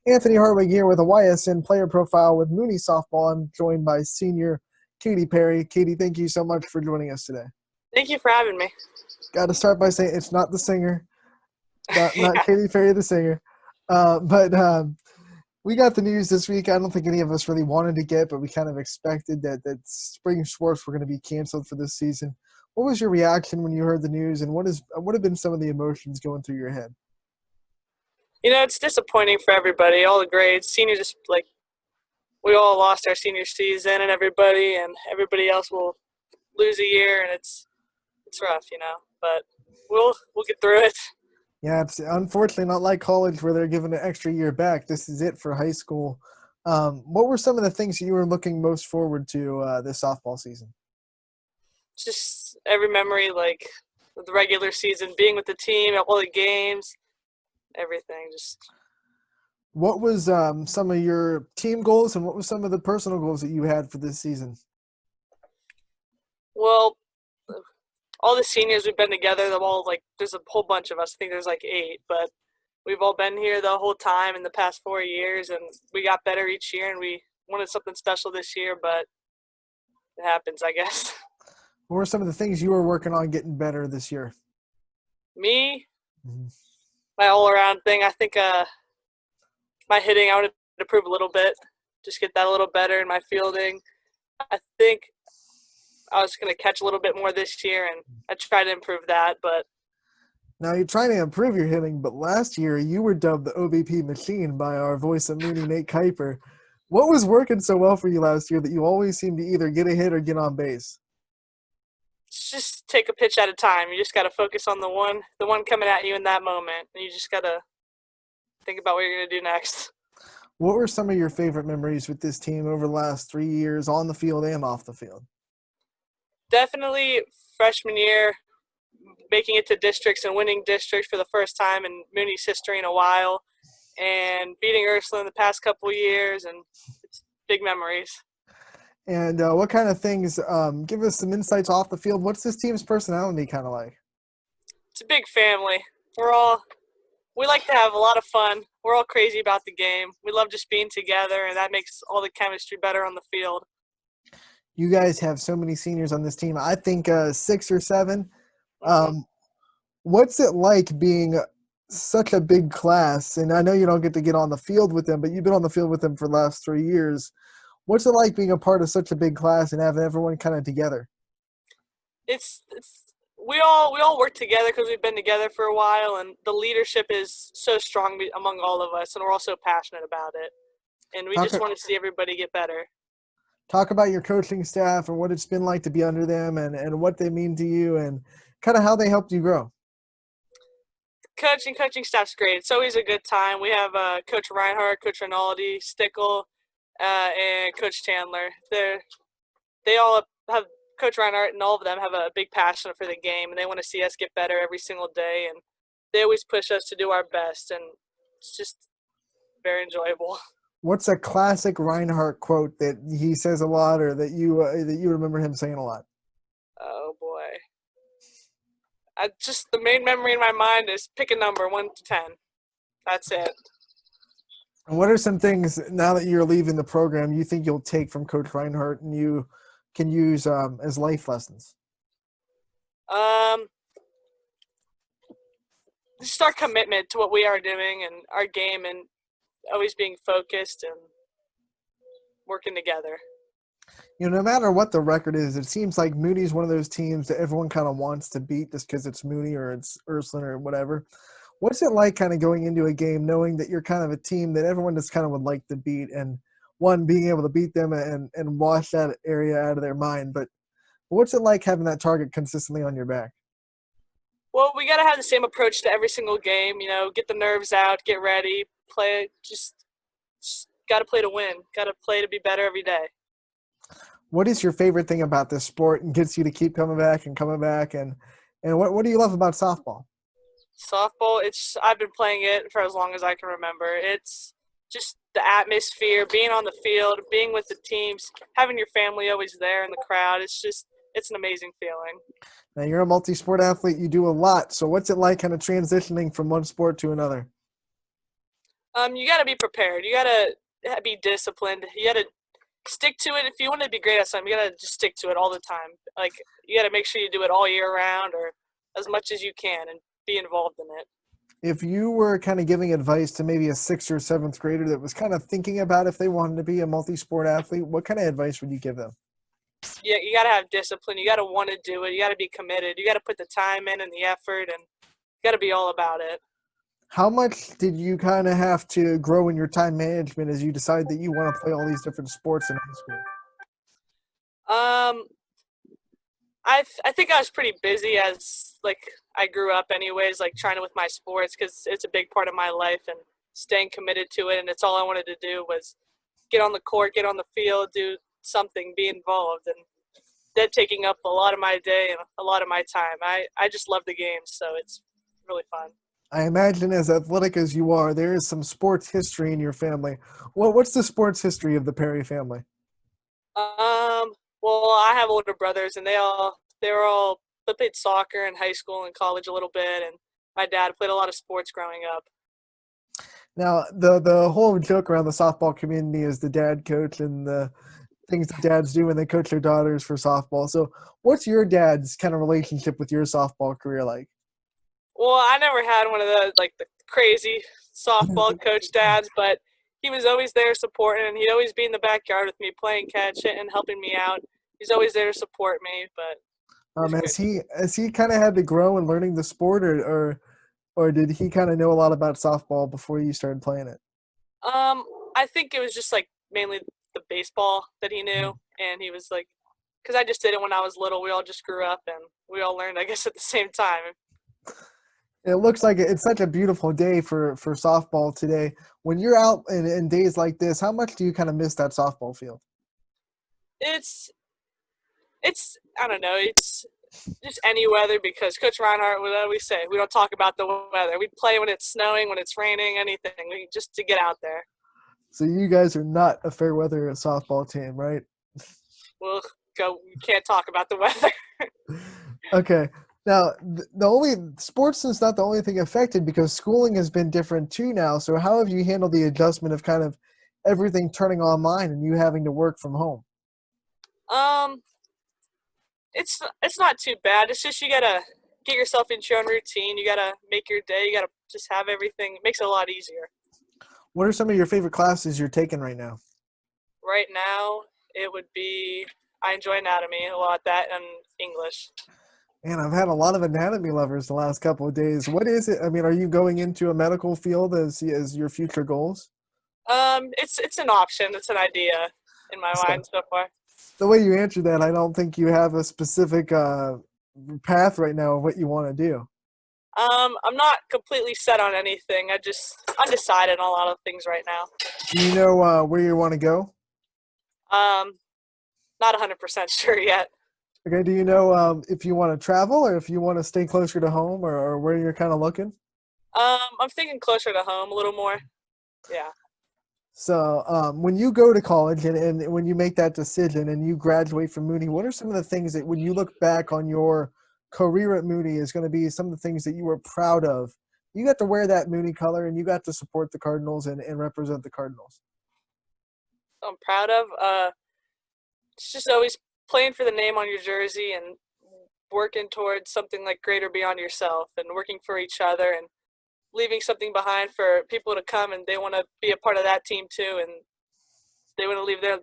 Anthony Hartwig here with a YSN player profile with Mooney softball. I'm joined by senior Catie Perry. Katie, thank you so much for joining us today. Thank you for having me. Got to start by saying it's not the singer, not Yeah. Catie Perry the singer, but we got the news this week. I don't think any of us really wanted to get, but we kind of expected that spring sports were going to be canceled for this season. What was your reaction when you heard the news, and what have been some of the emotions going through your head? It's disappointing for everybody, all the grades. Seniors, just we all lost our senior season, and everybody else will lose a year, and it's rough. But we'll get through it. Yeah, it's unfortunately not like college where they're giving an extra year back. This is it for high school. What were some of the things that you were looking most forward to this softball season? Just every memory, like of the regular season, being with the team at all the games, everything. Just What was some of your team goals, and what was some of the personal goals that you had for this season? well, all the seniors we've been together. They're all there's a whole bunch of us. I think there's like 8, but we've all been here the whole time in the past 4 years, and we got better each year, and we wanted something special this year, but it happens, I guess. What were some of the things you were working on getting better this year? Me, Mhm. my all-around thing, I think my hitting, I wanted to improve a little bit, just get that a little better in my fielding. I think I was going to catch a little bit more this year, and I tried to improve that, but Now you're trying to improve your hitting, but last year you were dubbed the OBP machine by our voice of Mooney, Nate Keiper. What was working so well for you last year that you always seemed to either get a hit or get on base? just take a pitch at a time. You just got to focus on the one coming at you in that moment, and you just got to think about what you're going to do next. What were some of your favorite memories with this team over the last 3 years on the field and off the field? Definitely freshman year, making it to districts and winning districts for the first time in Mooney's history in a while, and beating Ursula in the past couple of years, and it's big memories. And what kind of things, give us some insights off the field. What's this team's personality kind of like? It's a big family. We like to have a lot of fun. We're all crazy about the game. We love just being together, and that makes all the chemistry better on the field. You guys have so many seniors on this team. I think 6 or 7. hmm Um, what's it like being such a big class? And I know you don't get on the field with them, but you've been on the field with them for the last 3 years. What's it like being a part of such a big class and having everyone kind of together? It's we all work together because we've been together for a while, and the leadership is so strong among all of us, and we're all so passionate about it, and we Talk just want to see everybody get better. talk about your coaching staff and what it's been like to be under them and what they mean to you and kind of how they helped you grow. Coaching staff's great. It's always a good time. We have Coach Reinhardt, Coach Rinaldi, Stickle, and Coach Chandler. They all have Coach Reinhardt, and all of them have a big passion for the game, and they want to see us get better every single day, and they always push us to do our best, and it's just very enjoyable. What's a classic Reinhardt quote that he says a lot or that you remember him saying a lot? Oh boy. The main memory in my mind is pick a number 1 to 10. That's it. And what are some things now that you're leaving the program you think you'll take from Coach Reinhardt and you can use as life lessons? Um, just our commitment to what we are doing and our game, and always being focused and working together. No matter what the record is, it seems like Mooney's one of those teams that everyone kind of wants to beat just because it's Mooney or it's Ursuline or whatever. What's it like kind of going into a game knowing that you're kind of a team that everyone just kind of would like to beat and one being able to beat them and wash that area out of their mind? But what's it like having that target consistently on your back? Well, we got to have the same approach to every single game. Get the nerves out, get ready, play. Just got to play to win. Got to play to be better every day. What is your favorite thing about this sport and gets you to keep coming back and coming back? And what do you love about softball? Softball, I've been playing it for as long as I can remember. It's just the atmosphere, being on the field, being with the teams, having your family always there in the crowd. It's an amazing feeling. Now, you're a multi-sport athlete. You do a lot. So what's it like kind of transitioning from one sport to another? You got to be prepared. You got to be disciplined. You got to stick to it. If you want to be great at something, you got to just stick to it all the time. Like, you got to make sure you do it all year round or as much as you can and be involved in it. If you were kind of giving advice to maybe a sixth or seventh grader that was kind of thinking about if they wanted to be a multi-sport athlete, what kind of advice would you give them? Yeah, you got to have discipline. You got to want to do it. You got to be committed. You got to put the time in and the effort, and you got to be all about it. How much did you kind of have to grow in your time management as you decide that you want to play all these different sports in high school? Um, I think I was pretty busy as like I grew up anyways, like trying to with my sports because it's a big part of my life and staying committed to it. And it's all I wanted to do was get on the court, get on the field, do something, be involved, and that taking up a lot of my day and a lot of my time. I just love the game, so it's really fun. I imagine as athletic as you are, there is some sports history in your family. What's the sports history of the Perry family? Well, I have older brothers, and they played soccer in high school and college a little bit, and my dad played a lot of sports growing up. Now, the whole joke around the softball community is the dad coach and the things that dads do when they coach their daughters for softball. So, what's your dad's kind of relationship with your softball career like? Well, I never had one of the crazy softball coach dads, but he was always there supporting, and he'd always be in the backyard with me playing catch and helping me out. He's always there to support me, but he's great. Has he kind of had to grow in learning the sport, or did he kind of know a lot about softball before you started playing it? I think it was just like mainly the baseball that he knew, and he was like, because I just did it when I was little. We all just grew up, and we all learned, I guess, at the same time. It looks like it's such a beautiful day for softball today. When you're out in days like this, how much do you kind of miss that softball field? It's it's I don't know. It's just any weather because Coach Reinhardt would always say we don't talk about the weather. We play when it's snowing, when it's raining, anything. Just to get out there. So you guys are not a fair weather softball team, right? We'll go. We can't talk about the weather. Okay. Now, the only sports is not the only thing affected because schooling has been different too now. So how have you handled the adjustment of kind of everything turning online and you having to work from home? um, it's not too bad. It's just you gotta get yourself into your own routine. You gotta make your day. You gotta just have everything. It makes it a lot easier. What are some of your favorite classes you're taking right now? Right now, it would be I enjoy anatomy a lot. That and English. Man, I've had a lot of anatomy lovers the last couple of days. What is it? I mean, are you going into a medical field as your future goals? It's an option. It's an idea in my So mind so far. the way you answer that, I don't think you have a specific path right now of what you want to do. I'm not completely set on anything. I just undecided on a lot of things right now. Do you know where you want to go? Um, Not 100% sure yet. Okay. Do you know if you want to travel or if you want to stay closer to home or where you're kind of looking? I'm thinking closer to home a little more. Yeah. So when you go to college and when you make that decision and you graduate from Mooney, what are some of the things that when you look back on your career at Mooney is going to be some of the things that you were proud of? You got to wear that Mooney color and you got to support the Cardinals and represent the Cardinals. I'm proud of. It's just always playing for the name on your jersey and working towards something like greater beyond yourself and working for each other and leaving something behind for people to come and they want to be a part of that team too and they want to leave their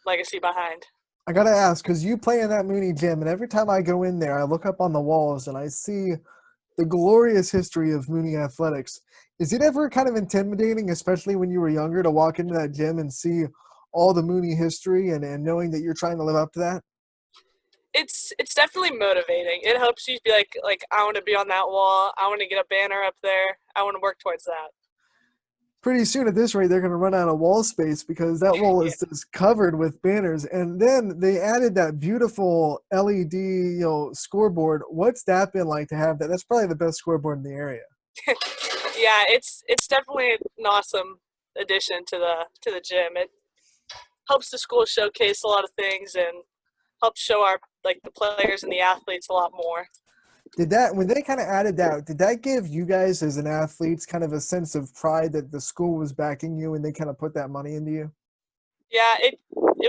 legacy behind. I got to ask, because you play in that Mooney gym, and every time I go in there, I look up on the walls and I see the glorious history of Mooney athletics. Is it ever kind of intimidating, especially when you were younger, to walk into that gym and see all the Mooney history and knowing that you're trying to live up to that? It's definitely motivating. It helps you be like I want to be on that wall. I want to get a banner up there. I want to work towards that. Pretty soon at this rate, they're going to run out of wall space because that wall Yeah. is just covered with banners. And then they added that beautiful LED, scoreboard. What's that been like to have that? That's probably the best scoreboard in the area. Yeah, it's definitely an awesome addition to the gym. It helps the school showcase a lot of things and helps show our the players and the athletes a lot more. When they kind of added that, did that give you guys as an athletes kind of a sense of pride that the school was backing you and they kind of put that money into you? Yeah, it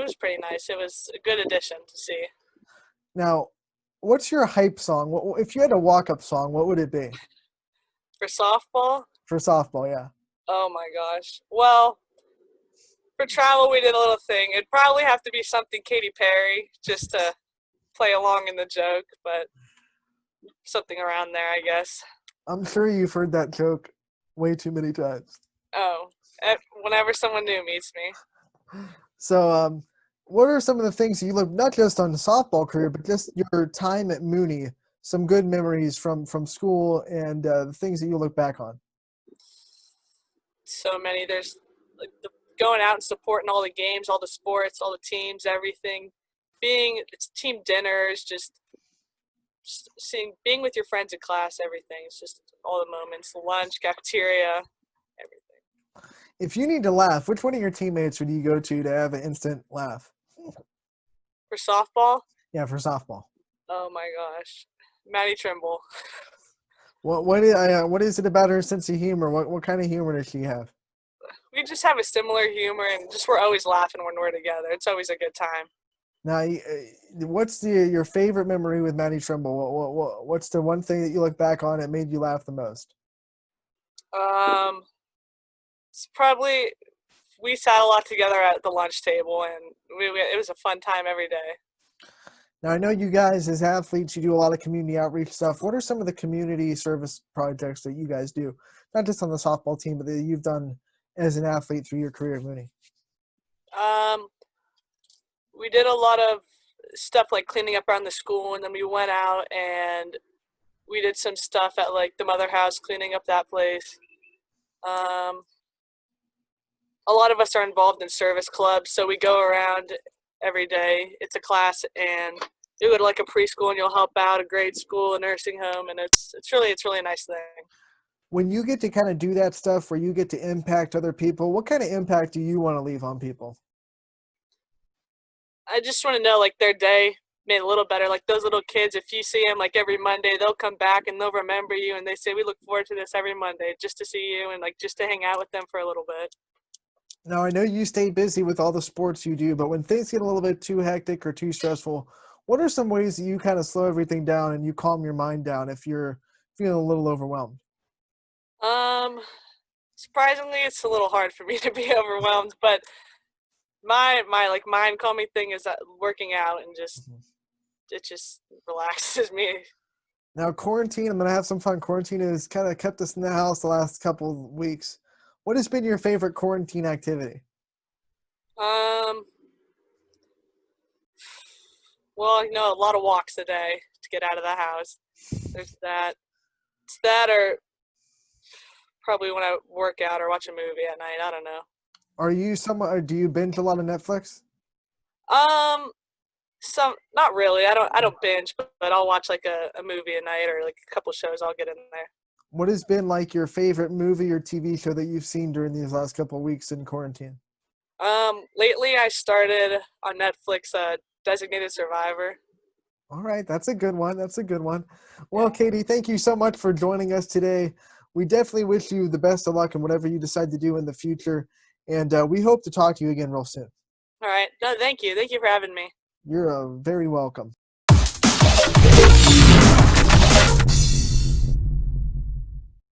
was pretty nice. It was a good addition to see. Now, what's your hype song? If you had a walk-up song, what would it be For softball, for softball? Yeah. oh my gosh. Well, for travel, we did a little thing. It'd probably have to be something Katie Perry just to play along in the joke, but something around there, I guess. I'm sure you've heard that joke way too many times. Oh, whenever someone new meets me. So, what are some of the things you look not just on the softball career, but just your time at Mooney? Some good memories from school and the things that you look back on. So many. There's like going out and supporting all the games, all the sports, all the teams, everything. It's team dinners, just seeing, being with your friends in class, everything. It's just all the moments, the lunch, cafeteria, everything. If you need to laugh, which one of your teammates would you go to have an instant laugh? For softball, Yeah, for softball. oh my gosh, Maddie Trimble. What is it about her sense of humor? What kind of humor does she have? We just have a similar humor, and just we're always laughing when we're together. It's always a good time. Now, what's your favorite memory with Maddie Trimble? What's the one thing that you look back on that made you laugh the most? Um, it's probably we sat a lot together at the lunch table, and it was a fun time every day. Now, I know you guys as athletes, you do a lot of community outreach stuff. What are some of the community service projects that you guys do, not just on the softball team, but that you've done as an athlete through your career at Mooney? Um, we did a lot of stuff like cleaning up around the school, and then we went out and we did some stuff at like the mother house, cleaning up that place. Um, a lot of us are involved in service clubs, so we go around every day. It's a class, and you go to like a preschool and you'll help out a grade school, a nursing home, and it's really a nice thing. When you get to kind of do that stuff where you get to impact other people, what kind of impact do you want to leave on people? I just want to know like their day made a little better. Like those little kids, if you see them like every Monday, they'll come back and they'll remember you, and they say we look forward to this every Monday just to see you and like just to hang out with them for a little bit. Now, I know you stay busy with all the sports you do, but when things get a little bit too hectic or too stressful, what are some ways that you kind of slow everything down and you calm your mind down if you're feeling a little overwhelmed? Um, Surprisingly, it's a little hard for me to be overwhelmed, but my like mind calming thing is that working out and just Mhm. it just relaxes me. Now, quarantine, I'm going to have some fun. Quarantine has kind of kept us in the house the last couple of weeks. What has been your favorite quarantine activity? Um, well, a lot of walks a day to get out of the house. There's that. It's that, or probably when I work out or watch a movie at night. I don't know. Are you someone, or do you binge a lot of Netflix? Um, some not really. I don't binge, but I'll watch like a movie a night or like a couple shows. I'll get in there. What has been like your favorite movie or TV show that you've seen during these last couple of weeks in quarantine? Lately I started on Netflix, Designated Survivor. All right, that's a good one. That's a good one. Well, Yeah. Katie, thank you so much for joining us today. We definitely wish you the best of luck in whatever you decide to do in the future, and we hope to talk to you again real soon. All right. No, thank you. Thank you for having me. You're very welcome.